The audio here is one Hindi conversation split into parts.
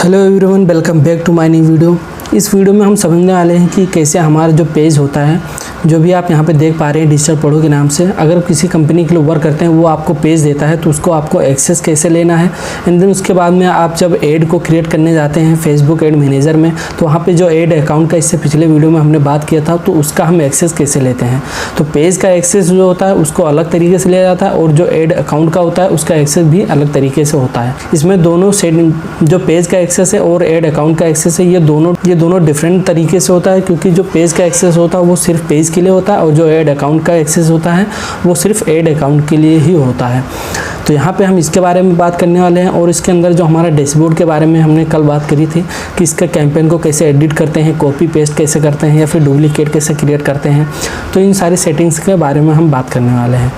Hello everyone, welcome back to my new video. इस वीडियो में हम समझने वाले हैं कि कैसे हमारा जो पेज होता है, जो भी आप यहाँ पे देख पा रहे हैं डिजिटल पढ़ो के नाम से, अगर किसी कंपनी के लिए वर्क करते हैं वो आपको पेज देता है तो उसको आपको एक्सेस कैसे लेना है। एंड देन उसके बाद में आप जब ऐड को क्रिएट करने जाते हैं फेसबुक ऐड मैनेजर में, तो वहाँ पे जो ऐड अकाउंट का इससे पिछले वीडियो में हमने बात किया था, तो उसका हम एक्सेस कैसे लेते हैं। तो पेज का एक्सेस जो होता है उसको अलग तरीके से लिया जाता है और जो ऐड अकाउंट का होता है उसका एक्सेस भी अलग तरीके से होता है। इसमें दोनों सेटिंग, जो पेज का एक्सेस है और ऐड अकाउंट का एक्सेस है, ये दोनों डिफरेंट तरीके से होता है, क्योंकि जो पेज का एक्सेस होता है वो सिर्फ पेज के लिए होता है और जो ऐड अकाउंट का एक्सेस होता है वो सिर्फ ऐड अकाउंट के लिए ही होता है। तो यहाँ पे हम इसके बारे में बात करने वाले हैं। और इसके अंदर जो हमारा डैशबोर्ड के बारे में हमने कल बात करी थी कि इसका कैंपेन को कैसे एडिट करते हैं, कॉपी पेस्ट कैसे करते हैं या फिर डुप्लीकेट कैसे क्रिएट करते हैं, तो इन सारी सेटिंग्स के बारे में हम बात करने वाले हैं।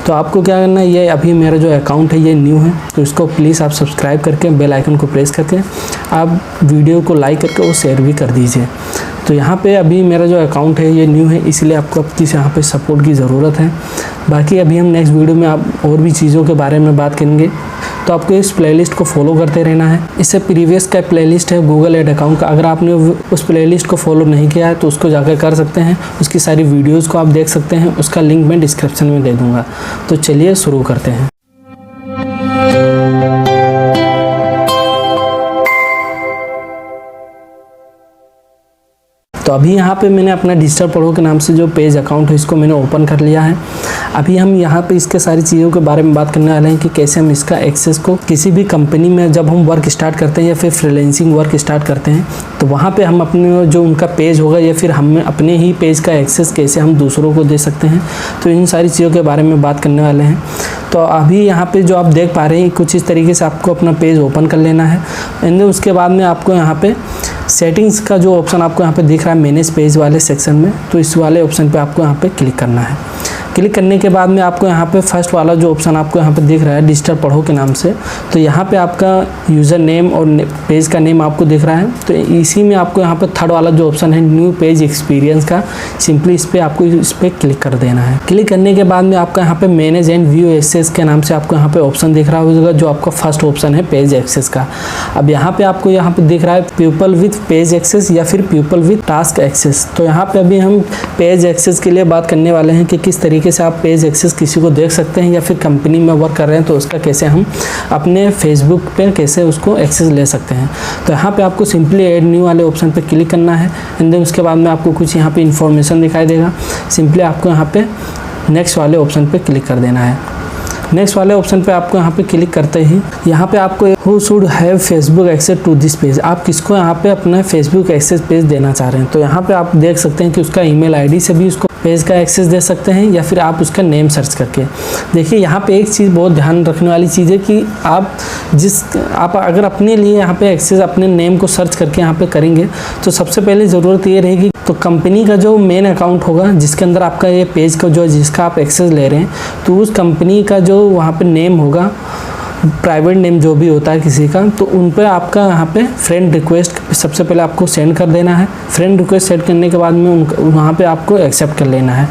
तो आपको क्या करना है, ये अभी मेरा जो अकाउंट है ये न्यू है, तो इसको प्लीज़ आप सब्सक्राइब करके बेल आइकन को प्रेस करके आप वीडियो को लाइक करके और शेयर भी कर दीजिए। तो यहाँ पे अभी मेरा जो अकाउंट है ये न्यू है, इसलिए आपको अपनी से यहाँ पे सपोर्ट की ज़रूरत है। बाकी अभी हम नेक्स्ट वीडियो में आप और भी चीज़ों के बारे में बात करेंगे, तो आपको इस प्लेलिस्ट को फॉलो करते रहना है। इससे प्रीवियस का प्लेलिस्ट है गूगल ऐड अकाउंट का, अगर आपने उस प्लेलिस्ट को फॉलो नहीं किया है तो उसको जाकर कर सकते हैं। उसकी सारी वीडियोज़ को आप देख सकते हैं, उसका लिंक मैं डिस्क्रिप्शन में दे दूँगा। तो चलिए शुरू करते हैं। तो अभी यहाँ पे मैंने अपना डिजिटल पढ़ो के नाम से जो पेज अकाउंट है इसको मैंने ओपन कर लिया है। अभी हम यहाँ पे इसके सारी चीज़ों के बारे में बात करने वाले हैं कि कैसे हम इसका एक्सेस को किसी भी कंपनी में जब हम वर्क स्टार्ट करते हैं या फिर फ्रीलांसिंग वर्क स्टार्ट करते हैं, तो वहाँ पे हम अपने जो उनका पेज होगा या फिर हम अपने ही पेज का एक्सेस कैसे हम दूसरों को दे सकते हैं। तो इन सारी चीज़ों के बारे में बात करने वाले हैं। तो अभी यहाँ पे जो आप देख पा रहे हैं कुछ इस तरीके से आपको अपना पेज ओपन कर लेना है। एंड उसके बाद में आपको यहाँ पे सेटिंग्स का जो ऑप्शन आपको यहाँ पे दिख रहा है मैनेज पेज वाले सेक्शन में, तो इस वाले ऑप्शन पे आपको यहाँ पे क्लिक करना है। क्लिक करने के बाद में आपको यहाँ पे फर्स्ट वाला जो ऑप्शन आपको यहाँ पे दिख रहा है डिजिटल पढ़ो के नाम से, तो यहाँ पे आपका यूज़र नेम और पेज का नेम आपको दिख रहा है। तो इसी में आपको यहाँ पे थर्ड वाला जो ऑप्शन है न्यू पेज एक्सपीरियंस का, सिंपली इस पर क्लिक कर देना है। क्लिक करने के बाद में आपका यहाँ पे मैनेज एंड व्यू एक्सेस के नाम से आपको यहाँ पे ऑप्शन दिख रहा होगा, जो आपका फर्स्ट ऑप्शन है पेज एक्सेस का। अब यहाँ पे आपको यहाँ पे दिख रहा है पीपल विथ पेज एक्सेस या फिर पीपल विथ टास्क एक्सेस। तो यहाँ पे अभी हम पेज एक्सेस के लिए बात करने वाले हैं कि किस तरीके से आप पेज एक्सेस किसी को देख सकते हैं, या फिर कंपनी में वर्क कर रहे हैं तो उसका कैसे हम अपने फेसबुक पे कैसे उसको एक्सेस ले सकते हैं। तो यहाँ पे आपको सिंपली ऐड न्यू वाले ऑप्शन पे क्लिक करना है। एंड देन उसके बाद में आपको कुछ यहाँ पे इंफॉर्मेशन दिखाई देगा, सिंपली आपको यहाँ पे नेक्स्ट वाले ऑप्शन पे क्लिक कर देना है। नेक्स्ट वाले ऑप्शन पे आपको यहाँ पे क्लिक करते ही यहाँ पे आपको who should have Facebook access to this page, आप किसको यहाँ पे अपना फेसबुक एक्सेस पेज देना चाह रहे हैं। तो यहाँ पे आप देख सकते हैं कि उसका ईमेल आईडी से भी उसको पेज का एक्सेस दे सकते हैं, या फिर आप उसका नेम सर्च करके। देखिए यहाँ पे एक चीज़ बहुत ध्यान रखने वाली चीज़ है कि आप अगर अपने लिए यहाँ पे एक्सेस अपने नेम को सर्च करके यहाँ पे करेंगे, तो सबसे पहले ज़रूरत ये रहेगी तो कंपनी का जो मेन अकाउंट होगा जिसके अंदर आपका ये पेज का जो जिसका आप एक्सेस ले रहे हैं, तो उस कंपनी का जो वहाँ पे नेम होगा, प्राइवेट नेम जो भी होता है किसी का, तो उन पर आपका यहाँ पे फ्रेंड रिक्वेस्ट सबसे पहले आपको सेंड कर देना है। फ्रेंड रिक्वेस्ट सेंड करने के बाद में वहाँ पे आपको एक्सेप्ट कर लेना है।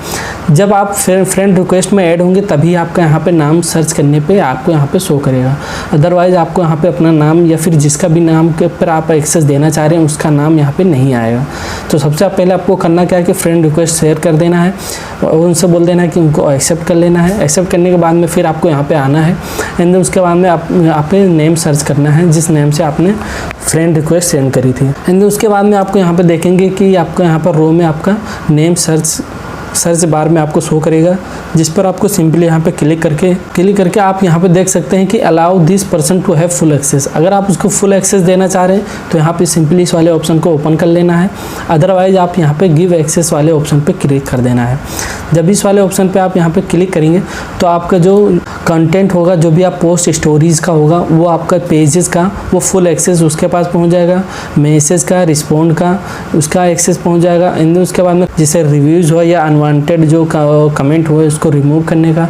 जब आप फ्रेंड रिक्वेस्ट में ऐड होंगे तभी आपका यहाँ पे नाम सर्च करने पे आपको यहाँ पे शो करेगा, अदरवाइज़ आपको यहाँ पे अपना नाम या फिर जिसका भी नाम के ऊपर आप एक्सेस देना चाह रहे हैं उसका नाम यहाँ पे नहीं आएगा। तो सबसे पहले आपको करना क्या है कि फ्रेंड रिक्वेस्ट शेयर कर देना है और उनसे बोल देना है कि उनको एक्सेप्ट कर लेना है। एक्सेप्ट करने के बाद में फिर आपको यहाँ पे आना है। एंड उसके बाद में आपने नेम सर्च करना है जिस नेम से आपने फ्रेंड रिक्वेस्ट सेंड करी थी। एंड उसके बाद में आपको यहाँ पे देखेंगे कि आपको यहाँ पर रो में आपका नेम सर्च बार में आपको शो करेगा, जिस पर आपको सिंपली यहाँ पे क्लिक करके आप यहाँ पे देख सकते हैं कि allow this person to have full access. अगर आप उसको फुल एक्सेस देना चाह रहे हैं तो यहाँ पे सिंपली इस वाले ऑप्शन को ओपन कर लेना है, अदरवाइज आप यहाँ पे गिव एक्सेस वाले ऑप्शन पे क्लिक कर देना है। जब इस वाले ऑप्शन पे आप यहाँ पे क्लिक करेंगे तो आपका जो कंटेंट होगा, जो भी आप पोस्ट स्टोरीज़ का होगा, वो आपका पेजेस का वो फुल एक्सेस उसके पास पहुँच जाएगा। मैसेज का, रिस्पॉन्ड का उसका एक्सेस पहुँच जाएगा। एंड उसके बाद में जैसे रिव्यूज़ हो या अनवांटेड जो कमेंट हुए उसको रिमूव करने का,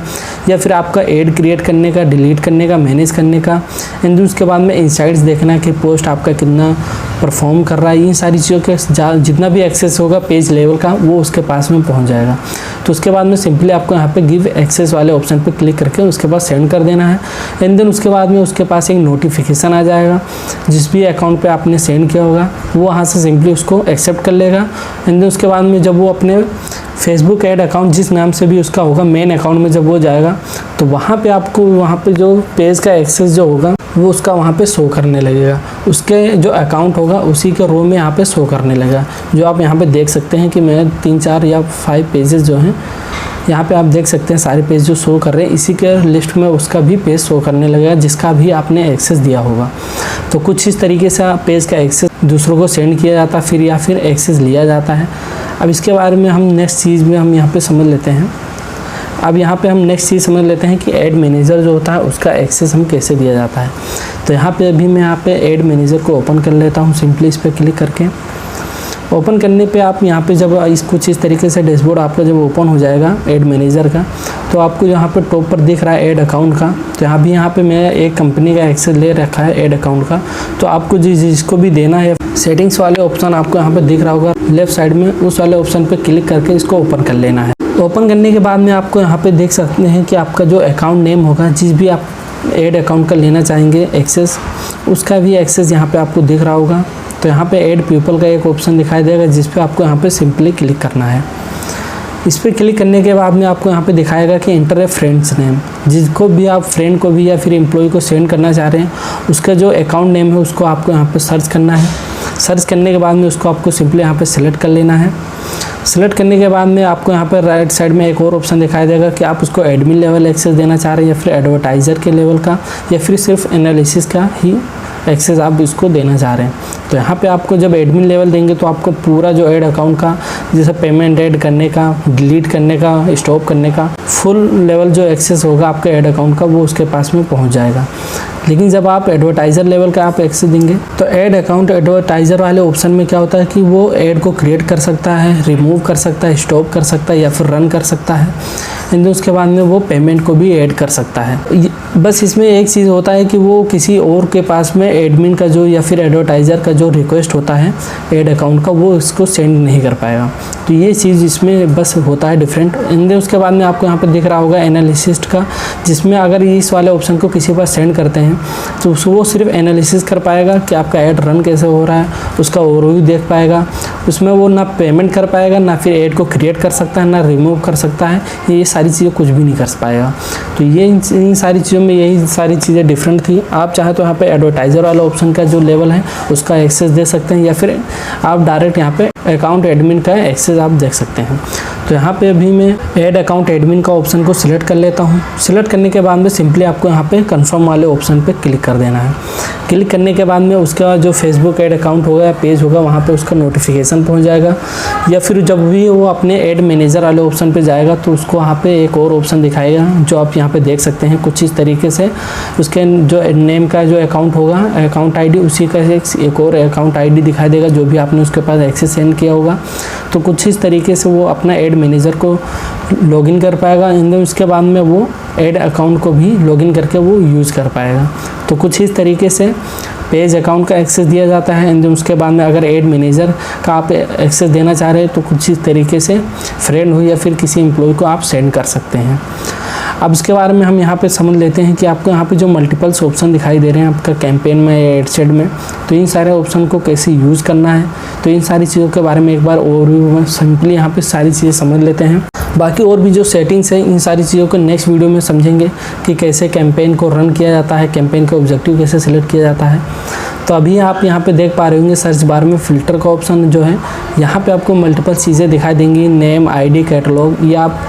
या फिर आपका ऐड क्रिएट करने का, डिलीट करने का, मैनेज करने का। एंड उसके बाद में इंसाइट्स देखना कि पोस्ट आपका कितना परफॉर्म कर रहा है। इन सारी चीज़ों के जितना भी एक्सेस होगा पेज लेवल का वो उसके पास में पहुंच जाएगा। तो उसके बाद में सिंपली आपको यहाँ पे गिव एक्सेस वाले ऑप्शन पे क्लिक करके उसके बाद सेंड कर देना है। एंड देन उसके बाद में उसके पास एक नोटिफिकेशन आ जाएगा, जिस भी अकाउंट पे आपने सेंड किया होगा वो वहाँ से सिंपली उसको एक्सेप्ट कर लेगा। एंड देन उसके बाद में जब वो अपने फेसबुक ऐड अकाउंट जिस नाम से भी उसका होगा मेन अकाउंट में जब वो जाएगा तो वहाँ पे आपको वहाँ पे जो पेज का एक्सेस जो होगा वो उसका वहाँ पे शो करने लगेगा। उसके जो अकाउंट होगा उसी के रो में यहाँ पे शो करने लगेगा। जो आप यहाँ पे देख सकते हैं कि मैं 3, 4 या 5 पेजेस जो हैं यहाँ पे आप देख सकते हैं सारे पेज जो शो कर रहे हैं, इसी के लिस्ट में उसका भी पेज शो करने लगेगा जिसका भी आपने एक्सेस दिया होगा। तो कुछ इस तरीके से पेज का एक्सेस दूसरों को सेंड किया जाता है फिर या फिर एक्सेस लिया जाता है। अब इसके बारे में हम नेक्स्ट चीज़ में हम यहाँ पे समझ लेते हैं। अब यहाँ पे हम नेक्स्ट चीज़ समझ लेते हैं कि ऐड मैनेजर जो होता है उसका एक्सेस हम कैसे दिया जाता है। तो यहाँ पे अभी मैं यहाँ पे ऐड मैनेजर को ओपन कर लेता हूँ सिंपली इस पर क्लिक करके। ओपन करने पे आप यहाँ पे जब कुछ इस तरीके से डैशबोर्ड आपका जब ओपन हो जाएगा ऐड मैनेजर का, तो आपको यहाँ पे टॉप पर दिख रहा है ऐड अकाउंट का। तो यहाँ पे मैं एक कंपनी का एक्सेस ले रखा है ऐड अकाउंट का। तो आपको जिसको भी देना है सेटिंग्स वाले ऑप्शन आपको यहाँ पे दिख रहा होगा लेफ्ट साइड में, उस वाले ऑप्शन पे क्लिक करके इसको ओपन कर लेना है। ओपन करने के बाद में आपको यहाँ पे देख सकते हैं कि आपका जो अकाउंट नेम होगा जिस भी आप ऐड अकाउंट का लेना चाहेंगे एक्सेस, उसका भी एक्सेस यहाँ पे आपको दिख रहा होगा। तो यहाँ पे ऐड पीपल का एक ऑप्शन दिखाई देगा जिस पे आपको यहाँ पे सिंपली क्लिक करना है। इस पर क्लिक करने के बाद में आपको यहाँ पे दिखाएगा कि इंटर ए फ्रेंड्स नेम, जिसको भी आप फ्रेंड को भी या फिर एम्प्लॉय को सेंड करना चाह रहे हैं उसका जो अकाउंट नेम है उसको आपको यहाँ पे सर्च करना है। सर्च करने के बाद में उसको आपको सिंपली यहाँ पे सेलेक्ट कर लेना है। सेलेक्ट करने के बाद में आपको यहाँ पर राइट साइड में एक और ऑप्शन दिखाई देगा कि आप उसको एडमिन लेवल एक्सेस देना चाह रहे हैं या फिर एडवर्टाइज़र के लेवल का या फिर सिर्फ एनालिसिस का ही एक्सेस आप इसको देना चाह रहे हैं। तो यहाँ पे आपको जब एडमिन लेवल देंगे तो आपको पूरा जो ऐड अकाउंट का जैसे पेमेंट ऐड करने का, डिलीट करने का, स्टॉप करने का फुल लेवल जो एक्सेस होगा आपके ऐड अकाउंट का वो उसके पास में पहुँच जाएगा। लेकिन जब आप एडवर्टाइज़र लेवल का आप एक्सेस देंगे तो ऐड अकाउंट एडवर्टाइज़र वाले ऑप्शन में क्या होता है कि वो ऐड को क्रिएट कर सकता है, रिमूव कर सकता है, स्टॉप कर सकता है या फिर रन कर सकता है। एंड उसके बाद में वो पेमेंट को भी ऐड कर सकता है। बस इसमें एक चीज़ होता है कि वो किसी और के पास में एडमिन का जो या फिर एडवर्टाइज़र का जो रिक्वेस्ट होता है ऐड अकाउंट का वो इसको सेंड नहीं कर पाएगा। तो ये चीज़ इसमें बस होता है डिफरेंट। एंड उसके बाद में आपको यहाँ पर दिख रहा होगा एनालिसिस्ट का, जिसमें अगर इस वाले ऑप्शन को किसी पास सेंड करते हैं तो वो सिर्फ एनालिसिस कर पाएगा कि आपका ऐड रन कैसे हो रहा है, उसका ओवरव्यू देख पाएगा। उसमें वो ना पेमेंट कर पाएगा, ना फिर ऐड को क्रिएट कर सकता है, ना रिमूव कर सकता है। ये सारी चीज़ें कुछ भी नहीं कर पाएगा। तो ये इन सारी चीज़ों में यही सारी चीज़ें डिफरेंट थी। आप चाहे तो यहाँ पे एडवर्टाइज़र वाला ऑप्शन का जो लेवल है उसका एक्सेस दे सकते हैं या फिर आप डायरेक्ट यहाँ पे अकाउंट एडमिन का एक्सेस आप देख सकते हैं। तो यहाँ पे अभी मैं ऐड अकाउंट एडमिन का ऑप्शन को सिलेक्ट कर लेता हूँ। सिलेक्ट करने के बाद में सिंपली आपको यहाँ पे कंफर्म वाले ऑप्शन पे क्लिक कर देना है। क्लिक करने के बाद में उसका जो फेसबुक ऐड अकाउंट होगा या पेज होगा वहाँ पे उसका नोटिफिकेशन पहुँच जाएगा। या फिर जब भी वो अपने ऐड मैनेजर वाले ऑप्शन पे जाएगा तो उसको वहाँ पे एक और ऑप्शन दिखाएगा जो आप यहाँ पे देख सकते हैं कुछ इस तरीके से। उसके जो नेम का जो अकाउंट होगा अकाउंट ID उसी का एक और अकाउंट ID दिखाई देगा जो भी आपने उसके पास एक्सेस सेंड किया होगा। तो कुछ इस तरीके से वो अपना ऐड मैनेजर को लॉगिन कर पाएगा। एंड उसके बाद में वो ऐड अकाउंट को भी लॉगिन करके वो यूज़ कर पाएगा। तो कुछ इस तरीके से पेज अकाउंट का एक्सेस दिया जाता है। एंड उसके बाद में अगर ऐड मैनेजर का आप एक्सेस देना चाह रहे हैं तो कुछ इस तरीके से फ्रेंड हो या फिर किसी एम्प्लॉय को आप सेंड कर सकते हैं। अब इसके बारे में हम यहाँ पे समझ लेते हैं कि आपको यहाँ पे जो मल्टीपल्स ऑप्शन दिखाई दे रहे हैं आपका कैंपेन में या एड सेट में, तो इन सारे ऑप्शन को कैसे यूज़ करना है। तो इन सारी चीज़ों के बारे में एक बार ओवरव्यू में सिंपली यहाँ पे सारी चीज़ें समझ लेते हैं। बाकी और भी जो सेटिंग्स है इन सारी चीज़ों को नेक्स्ट वीडियो में समझेंगे कि कैसे कैंपेन को रन किया जाता है, कैंपेन का ऑब्जेक्टिव कैसे सिलेक्ट किया जाता है। तो अभी आप यहाँ पे देख पा रहे होंगे सर्च बार में फ़िल्टर का ऑप्शन जो है यहाँ पे आपको मल्टीपल चीज़ें दिखाई देंगी, नेम, ID, कैटलॉग। ये आप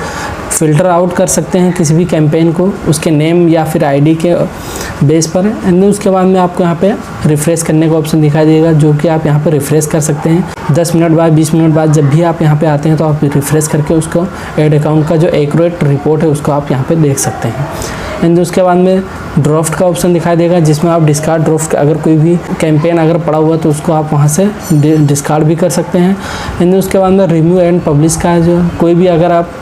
फ़िल्टर आउट कर सकते हैं किसी भी कैंपेन को उसके नेम या फिर आईडी के बेस पर। एंड उसके बाद में आपको यहाँ पे रिफ़्रेश करने का ऑप्शन दिखाई देगा, जो कि आप यहाँ पे रिफ़्रेश कर सकते हैं 10 मिनट बाद, 20 मिनट बाद जब भी आप यहाँ पे आते हैं तो आप रिफ़्रेश करके उसको ऐड अकाउंट का जो एक्यूरेट रिपोर्ट है उसको आप यहाँ पे देख सकते हैं। एंड उसके बाद में ड्राफ्ट का ऑप्शन दिखाई देगा, जिसमें आप डिस्कार्ड ड्राफ्ट, अगर कोई भी कैंपेन अगर पड़ा हुआ तो उसको आप वहाँ से डिस्कार्ड भी कर सकते हैं। एंड उसके बाद में रिव्यू एंड पब्लिश का जो कोई भी अगर आप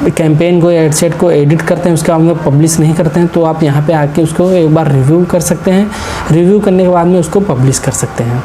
कैंपेन को एड सेट को एडिट करते हैं उसके बाद में पब्लिश नहीं करते हैं तो आप यहाँ पे आके उसको एक बार रिव्यू कर सकते हैं। रिव्यू करने के बाद में उसको पब्लिश कर सकते हैं।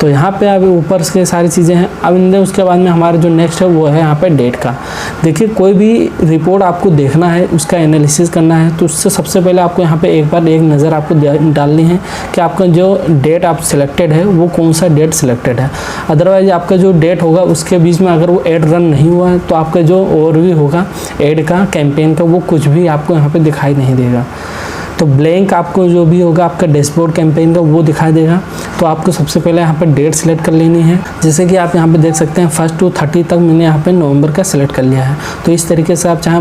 तो यहाँ पे अभी ऊपर से सारी चीज़ें हैं। अब उसके बाद में हमारा जो नेक्स्ट है वो है यहाँ पे डेट का। देखिए कोई भी रिपोर्ट आपको देखना है, उसका एनालिसिस करना है, तो उससे सबसे पहले आपको यहाँ पे एक बार एक नज़र आपको डालनी है कि आपका जो डेट आप सिलेक्टेड है वो कौन सा डेट सिलेक्टेड है। अदरवाइज आपका जो डेट होगा उसके बीच में अगर वो ऐड रन नहीं हुआ है तो आपका जो ओवरव्यू होगा ऐड का, कैंपेन का, वो कुछ भी आपको यहाँ पे दिखाई नहीं देगा। तो ब्लैंक आपको जो भी होगा आपका डैशबोर्ड कैंपेन का वो दिखाई देगा। तो आपको सबसे पहले यहाँ पे डेट सेलेक्ट कर लेनी है। जैसे कि आप यहाँ पे देख सकते हैं 1 to 30 तक मैंने यहाँ पे नवंबर का सिलेक्ट कर लिया है। तो इस तरीके से आप चाहे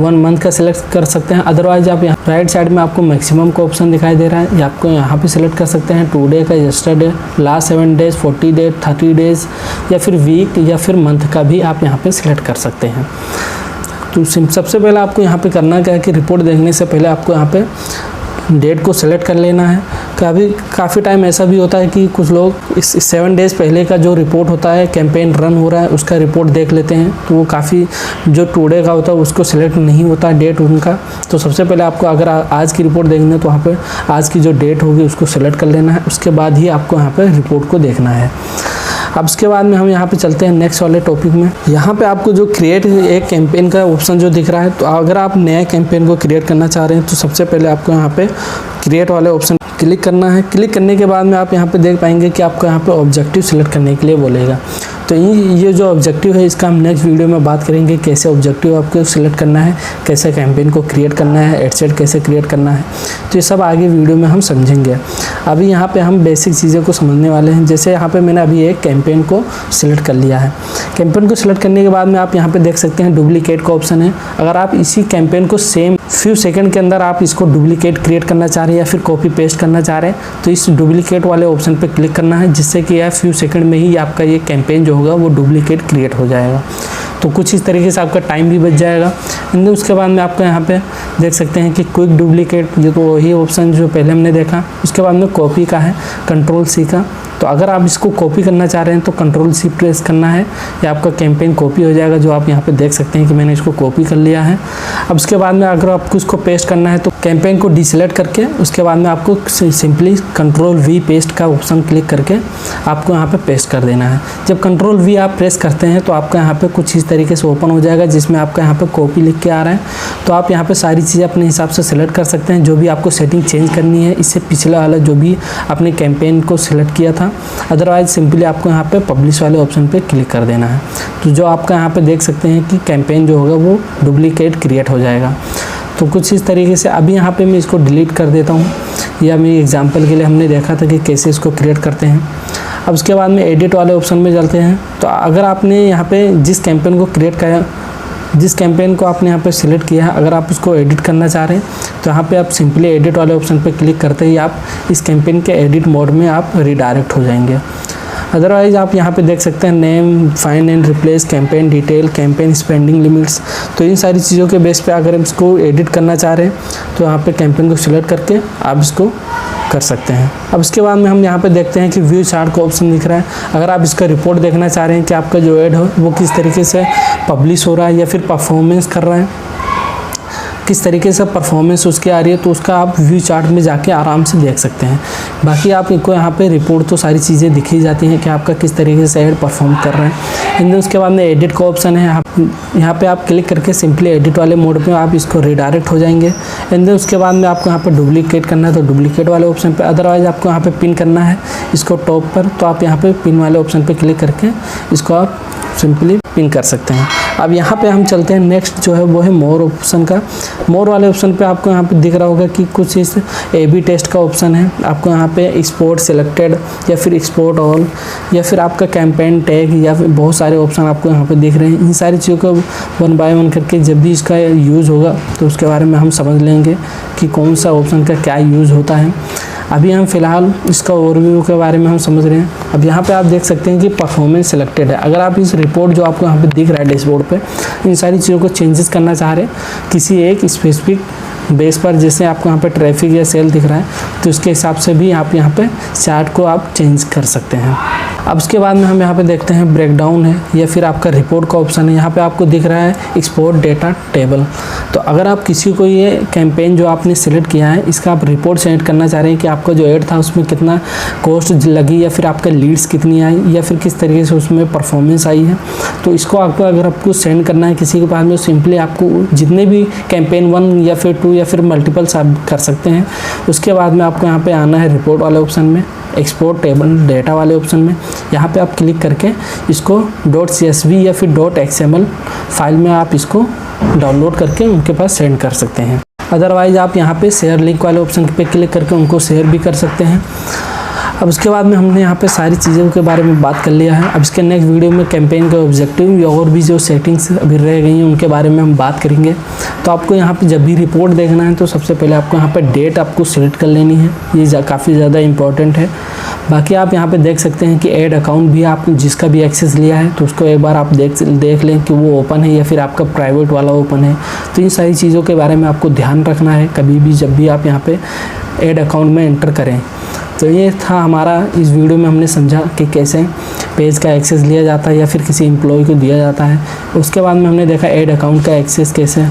1 मंथ का सिलेक्ट कर सकते हैं। अदरवाइज आप यहाँ राइट साइड में आपको मैक्सिमम का ऑप्शन दिखाई दे रहा है, ये आपको यहाँ पे सिलेक्ट कर सकते हैं 2 डे का, yesterday, last 7 days, 40 days, 30 days या फिर वीक या फिर मंथ का भी आप यहाँ पे सिलेक्ट कर सकते हैं। तो सबसे पहले आपको यहाँ पे करना क्या है कि रिपोर्ट देखने से पहले आपको यहाँ पे डेट को सेलेक्ट कर लेना है। काफ़ी टाइम ऐसा भी होता है कि कुछ लोग इस 7 डेज़ पहले का जो रिपोर्ट होता है, कैंपेन रन हो रहा है, उसका रिपोर्ट देख लेते हैं, तो वो काफ़ी जो 2 डे का होता है उसको सिलेक्ट नहीं होता डेट उनका। तो सबसे पहले आपको अगर आज की रिपोर्ट देखनी है तो वहाँ पर आज की जो डेट होगी उसको सिलेक्ट कर लेना है। उसके बाद ही आपको यहाँ पर रिपोर्ट को देखना है। अब उसके बाद में हम यहाँ पे चलते हैं नेक्स्ट वाले टॉपिक में। यहाँ पे आपको जो क्रिएट एक कैंपेन का ऑप्शन जो दिख रहा है, तो अगर आप नया कैंपेन को क्रिएट करना चाह रहे हैं तो सबसे पहले आपको यहाँ पे क्रिएट वाले ऑप्शन क्लिक करना है। क्लिक करने के बाद में आप यहाँ पे देख पाएंगे कि आपको यहाँ पे ऑब्जेक्टिव सिलेक्ट करने के लिए बोलेगा। तो ये जो ऑब्जेक्टिव है इसका हम नेक्स्ट वीडियो में बात करेंगे, कैसे ऑब्जेक्टिव आपको सिलेक्ट करना है, कैसे कैंपेन को क्रिएट करना है, एडसेट कैसे क्रिएट करना है, तो ये सब आगे वीडियो में हम समझेंगे। अभी यहाँ पे हम बेसिक चीज़ों को समझने वाले हैं। जैसे यहाँ पे मैंने अभी एक कैंपेन को सिलेक्ट कर लिया है। कैंपेन को सिलेक्ट करने के बाद में आप यहाँ पे देख सकते हैं डुप्लीकेट का ऑप्शन है। अगर आप इसी कैंपेन को सेम फ्यू सेकंड के अंदर आप इसको डुप्लीकेट क्रिएट करना चाह रहे हैं या फिर कॉपी पेस्ट करना चाह रहे हैं तो इस डुप्लीकेट वाले ऑप्शन पे क्लिक करना है, जिससे कि यह फ्यू सेकंड में ही आपका ये कैंपेन जो होगा वो डुप्लीकेट क्रिएट हो जाएगा। तो कुछ इस तरीके से आपका टाइम भी बच जाएगा। उसके बाद में आपको यहाँ पे देख सकते हैं कि क्विक डुप्लीकेट, ये तो वही ऑप्शन जो पहले हमने देखा। उसके बाद में कॉपी का है, Ctrl+C का। तो अगर आप इसको कॉपी करना चाह रहे हैं तो Ctrl+C प्रेस करना है, या आपका कैंपेन कॉपी हो जाएगा, जो आप यहाँ पे देख सकते हैं कि मैंने इसको कॉपी कर लिया है। अब उसके बाद में अगर आपको इसको पेस्ट करना है तो कैंपेन को डिसेलेक्ट करके उसके बाद में आपको सिंपली Ctrl+V पेस्ट का ऑप्शन क्लिक करके आपको यहाँ पे पेस्ट कर देना है। जब Ctrl+V आप प्रेस करते हैं तो आपका यहाँ पे कुछ इस तरीके से ओपन हो जाएगा, जिसमें आपका यहाँ पे कॉपी लिख के आ रहा है। तो आप यहाँ पे सारी चीज़ें अपने हिसाब से सिलेक्ट कर सकते हैं, जो भी आपको सेटिंग चेंज करनी है इससे पिछला वाला जो भी आपने कैंपेन को सिलेक्ट किया था। अदरवाइज सिंपली आपको यहाँ पे पब्लिश वाले ऑप्शन पे क्लिक कर देना है। तो जो आपका यहाँ पे देख सकते हैं कि कैंपेन जो होगा वो डुप्लीकेट क्रिएट हो जाएगा। तो कुछ इस तरीके से अभी यहाँ पे मैं इसको डिलीट कर देता हूँ, या मेरी एग्जांपल के लिए हमने देखा था कि कैसे इसको क्रिएट करते हैं। अब उसके बाद में एडिट वाले ऑप्शन में चलते हैं। तो अगर आपने यहाँ पे जिस कैंपेन को क्रिएट किया, जिस कैंपेन को आपने यहाँ पे सिलेक्ट किया है, अगर आप उसको एडिट करना चाह रहे हैं तो यहाँ पे आप सिंपली एडिट वाले ऑप्शन पे क्लिक करते ही आप इस कैंपेन के एडिट मोड में आप रिडायरेक्ट हो जाएंगे। अदरवाइज आप यहाँ पे देख सकते हैं name, find and replace, campaign detail, campaign spending limits. तो इन सारी चीज़ों के बेस पे अगर हम इसको एडिट करना चाह रहे हैं तो यहाँ पे कैंपेन को सिलेक्ट करके आप इसको कर सकते हैं। अब इसके बाद में हम यहाँ पे देखते हैं कि व्यू चार्ट का ऑप्शन दिख रहा है। अगर आप इसका रिपोर्ट देखना चाह रहे हैं कि आपका जो ऐड हो वो किस तरीके से पब्लिश हो रहा है या फिर परफॉर्मेंस कर रहा है, किस तरीके से परफॉर्मेंस उसकी आ रही है, तो उसका आप व्यू चार्ट में जाके आराम से देख सकते हैं। बाकी आपको यहाँ पे रिपोर्ट तो सारी चीज़ें दिखी जाती हैं कि आपका किस तरीके से ऐड परफॉर्म कर रहे हैं। एंड उसके बाद में एडिट का ऑप्शन है, यहाँ पे आप क्लिक करके सिंपली एडिट वाले मोड में आप इसको रिडायरेक्ट हो जाएंगे। एंड उसके बाद में आपको यहाँ पे डुप्लीकेट करना है तो डुप्लीकेट वाले ऑप्शन पे, अदरवाइज आपको यहाँ पे पिन करना है इसको टॉप पर, तो आप यहाँ पे पिन वाले ऑप्शन पे क्लिक करके इसको आप सिंपली पिन कर सकते हैं। अब यहाँ पे हम चलते हैं, नेक्स्ट जो है वो है मोर ऑप्शन का। मोर वाले ऑप्शन पे आपको यहाँ पे दिख रहा होगा कि कुछ इस AB टेस्ट का ऑप्शन है। आपको यहाँ पे एक्सपोर्ट सिलेक्टेड या फिर एक्सपोर्ट ऑल या फिर आपका कैंपेन टैग या फिर बहुत सारे ऑप्शन आपको यहाँ पे दिख रहे हैं। इन सारी चीज़ों को 1 बाय 1 करके जब भी इसका यूज़ होगा तो उसके बारे में हम समझ लेंगे कि कौन सा ऑप्शन का क्या यूज़ होता है। अभी हम फ़िलहाल इसका ओवरव्यू के बारे में हम समझ रहे हैं। अब यहाँ पे आप देख सकते हैं कि परफॉर्मेंस सिलेक्टेड है। अगर आप इस रिपोर्ट जो आपको यहाँ पे दिख रहा है डैशबोर्ड पे, इन सारी चीज़ों को चेंजेस करना चाह रहे हैं किसी एक स्पेसिफिक बेस पर, जैसे आपको यहाँ पे ट्रैफिक या सेल दिख रहा है तो उसके हिसाब से भी आप यहाँ पे चार्ट को आप चेंज कर सकते हैं। अब उसके बाद में हम यहाँ पे देखते हैं ब्रेकडाउन है या फिर आपका रिपोर्ट का ऑप्शन है। यहाँ पे आपको दिख रहा है एक्सपोर्ट डेटा टेबल। तो अगर आप किसी को ये कैंपेन जो आपने सेलेक्ट किया है इसका आप रिपोर्ट सेलेक्ट करना चाह रहे हैं कि आपका जो ऐड था उसमें कितना कॉस्ट लगी या फिर आपका लीड्स कितनी आई या फिर किस तरीके से उसमें परफॉर्मेंस आई है, तो इसको आपको अगर आपको सेंड करना है किसी के पास में, सिंपली आपको जितने भी कैंपेन 1 या फिर 2 या फिर मल्टीपल्स आप कर सकते हैं। उसके बाद में आपको यहाँ पे आना है रिपोर्ट वाले ऑप्शन में, एक्सपोर्ट टेबल डेटा वाले ऑप्शन में। यहाँ पे आप क्लिक करके इसको .csv या फिर .xml फाइल में आप इसको डाउनलोड करके उनके पास सेंड कर सकते हैं। अदरवाइज़ आप यहाँ पे शेयर लिंक वाले ऑप्शन पे क्लिक करके उनको शेयर भी कर सकते हैं। अब उसके बाद में हमने यहाँ पे सारी चीज़ों के बारे में बात कर लिया है। अब इसके नेक्स्ट वीडियो में कैंपेन के ऑब्जेक्टिव या और भी जो सेटिंग्स अभी रह गई हैं उनके बारे में हम बात करेंगे। तो आपको यहाँ पे जब भी रिपोर्ट देखना है तो सबसे पहले आपको यहाँ पे डेट आपको सिलेक्ट कर लेनी है, ये काफ़ी ज़्यादा इंपॉर्टेंट है। बाकी आप यहाँ पे देख सकते हैं कि ऐड अकाउंट भी आप जिसका भी एक्सेस लिया है तो उसको एक बार आप देख लें कि वो ओपन है या फिर आपका प्राइवेट वाला ओपन है। तो इन सारी चीज़ों के बारे में आपको ध्यान रखना है कभी भी जब भी आप यहाँ पे ऐड अकाउंट में एंटर करें। तो ये था हमारा, इस वीडियो में हमने समझा कि कैसे पेज का एक्सेस लिया जाता है या फिर किसी एम्प्लॉय को दिया जाता है। उसके बाद में हमने देखा ऐड अकाउंट का एक्सेस कैसे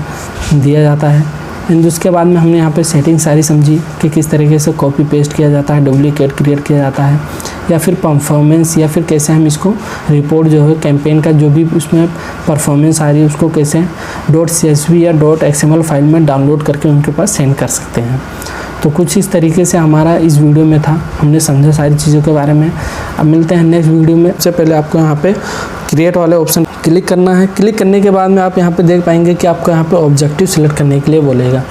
दिया जाता है। एंड उसके बाद में हमने यहाँ पे सेटिंग सारी समझी कि किस तरीके से कॉपी पेस्ट किया जाता है, डुप्लीकेट क्रिएट किया जाता है या फिर परफॉर्मेंस या फिर कैसे हम इसको रिपोर्ट जो है कैंपेन का जो भी उसमें परफॉर्मेंस आ रही है उसको कैसे .csv या .xml फाइल में डाउनलोड करके उनके पास सेंड कर सकते हैं। तो कुछ इस तरीके से हमारा इस वीडियो में था, हमने समझा सारी चीज़ों के बारे में। अब मिलते हैं नेक्स्ट वीडियो में। सबसे पहले आपको यहाँ पे क्रिएट वाले ऑप्शन क्लिक करना है। क्लिक करने के बाद में आप यहाँ पे देख पाएंगे कि आपको यहाँ पे ऑब्जेक्टिव सिलेक्ट करने के लिए बोलेगा।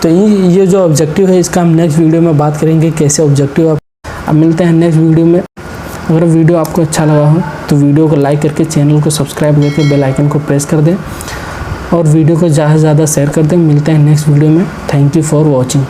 तो ये जो ऑब्जेक्टिव है इसका हम नेक्स्ट वीडियो में बात करेंगे कैसे ऑब्जेक्टिव। अब मिलते हैं नेक्स्ट वीडियो में। अगर वीडियो आपको अच्छा लगा हो तो वीडियो को लाइक करके चैनल को सब्सक्राइब करके बेल आइकन को प्रेस कर दें और वीडियो को ज़्यादा से ज़्यादा शेयर कर दें। मिलते हैं नेक्स्ट वीडियो में। Thank you for watching.